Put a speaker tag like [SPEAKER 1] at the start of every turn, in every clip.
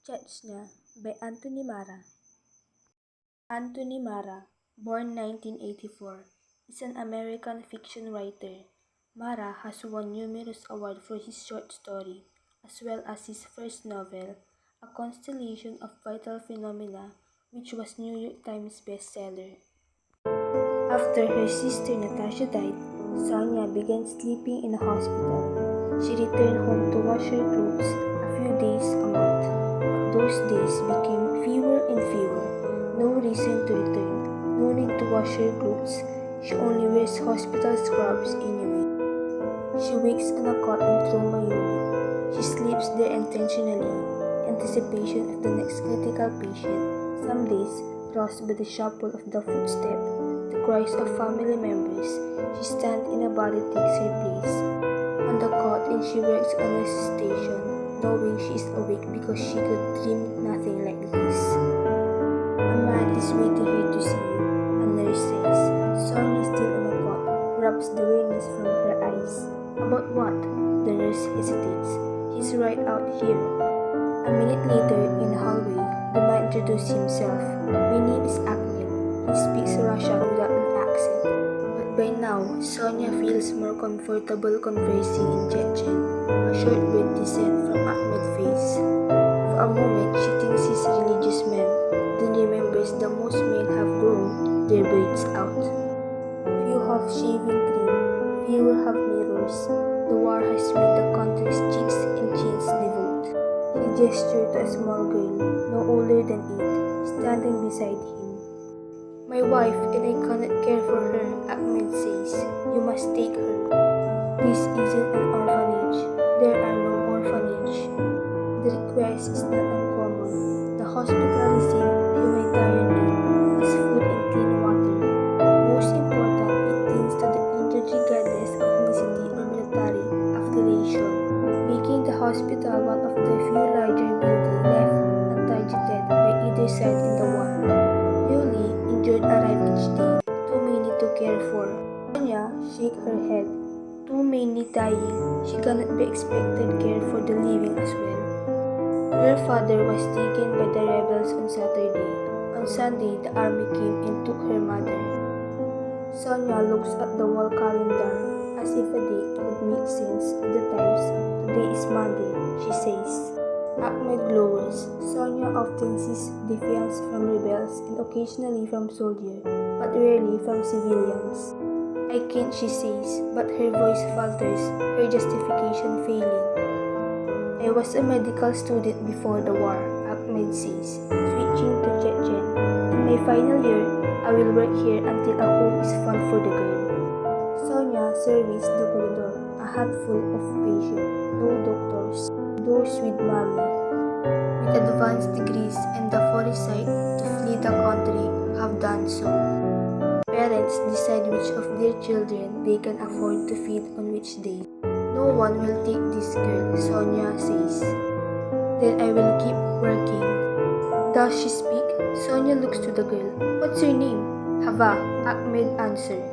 [SPEAKER 1] Chechnya by Marra. Anthony Marra, born 1984, is an American fiction writer. Marra has won numerous awards for his short story, as well as his first novel, A Constellation of Vital Phenomena, which was New York Times bestseller. After her sister Natasha died, Sonia began sleeping in a hospital. She returned home to wash her clothes a few days a month, but those days became fewer and fewer. No reason to return, no need to wash her clothes. She only wears hospital scrubs anyway. She wakes on a cot in trauma unit. She sleeps there intentionally, in anticipation of the next critical patient. Some days, roused by the shuffle of the footstep, the cries of family members, she stands in a body takes her place on the cot and she works on a station, knowing she is awake because she could dream nothing like this. A man is waiting here to see you, a nurse says. Sonia, still in the cot, rubs the weariness from her eyes. About what? The nurse hesitates. He's right out here. A minute later, in the hallway, the man introduced himself. My name is Ahmed. He speaks Russian without an accent. But by now, Sonia feels more comfortable conversing in Chechen. A short bird descends from Ahmed's face. For a moment, she thinks he's a religious man, then remembers that most men have grown their beards out. Few have shaving cream, fewer have mirrors. The war has made the country's cheeks and chins devout. He gestured to a small girl, no older than 8, standing beside him. My wife and I cannot care for her, Ahmed says. You must take her. This isn't an orphanage. There are no orphanage. The request is not uncommon. The hospital receives humanitarian aid, as food and clean water. Most important, it tends to the injured regardless of ethnicity or military affiliation, making the hospital one of the few larger buildings left untargeted by either side in the war. Newly injured arrive each day, too many to care for. Sonia shakes her head. Too many dying. She cannot be expected care for the living as well. Her father was taken by the rebels on Saturday. On Sunday, the army came and took her mother. Sonia looks at the wall calendar as if a date would make sense at the times. Today is Monday, she says. Ahmed glowers. Sonia often sees defiance from rebels and occasionally from soldiers, but rarely from civilians. I can't, she says, but her voice falters, her justification failing. I was a medical student before the war, Ahmed says, switching to Chechen. In my final year, I will work here until a home is found for the girl. Sonia surveys the corridor, a handful of patients, no doctors, those with money, with advanced degrees and the foresight to flee the country have done so. Parents decide which of their children they can afford to feed on which day. No one will take this girl, Sonia says. Then I will keep working. Does she speak? Sonia looks to the girl. What's your name? Hava, Ahmed answered.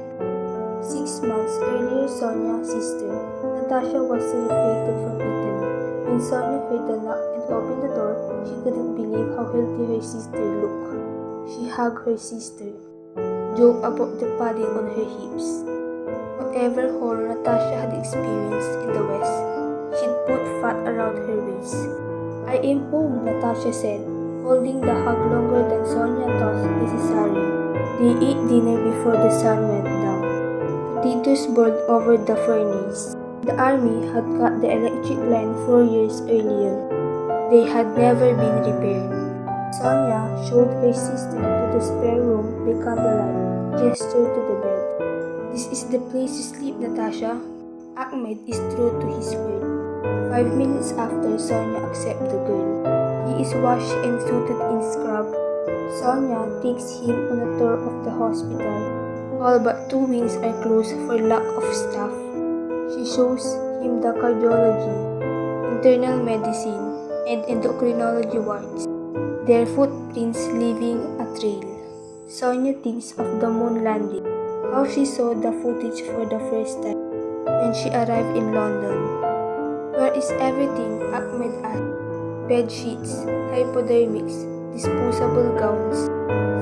[SPEAKER 1] 6 months earlier, Sonia's sister, Natasha, was repatriated from Italy. When Sonia heard the knock and opened the door, she couldn't believe how healthy her sister looked. She hugged her sister, joked about the padding on her hips. Whatever horror Natasha had experienced in the West, she'd put fat around her waist. I am home, Natasha said, holding the hug longer than Sonia thought necessary. They ate dinner before the sun went down. Potatoes boiled over the furnace. The army had cut the electric line 4 years earlier. They had never been repaired. Sonia showed her sister to the spare room by candlelight, gestured to the bed. This is the place to sleep, Natasha. Ahmed is true to his word. 5 minutes after, Sonia accepts the girl. He is washed and suited in scrub. Sonia takes him on a tour of the hospital. All but 2 wings are closed for lack of staff. She shows him the cardiology, internal medicine, and endocrinology wards, their footprints leaving a trail. Sonia thinks of the moon landing, how she saw the footage for the first time when she arrived in London. Where is everything? Ahmed asked. bed sheets, hypodermics, disposable gowns,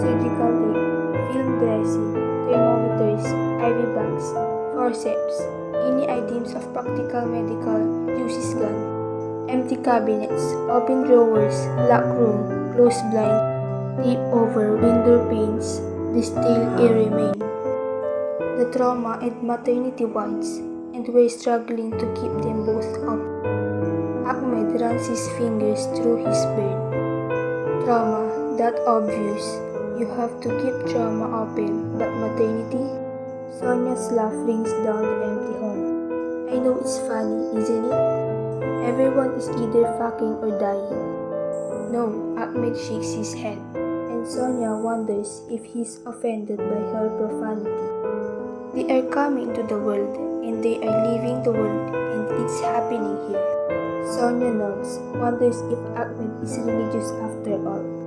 [SPEAKER 1] surgical tape, film dressing, thermometers, IV bags, forceps, any items of practical medical use is gone. Empty cabinets, open drawers, locked room, closed blind, tape over window panes, they still remain. The trauma and maternity wards, and we're struggling to keep them both up. Ahmed runs his fingers through his beard. Trauma, that obvious. You have to keep trauma open, but maternity? Sonia's laugh rings down the empty hall. I know it's funny, isn't it? Everyone is either fucking or dying. No, Ahmed shakes his head, and Sonia wonders if he's offended by her profanity. They are coming to the world, and they are leaving the world, and it's happening here. Sonia nods, wonders if Ahmed is religious after all.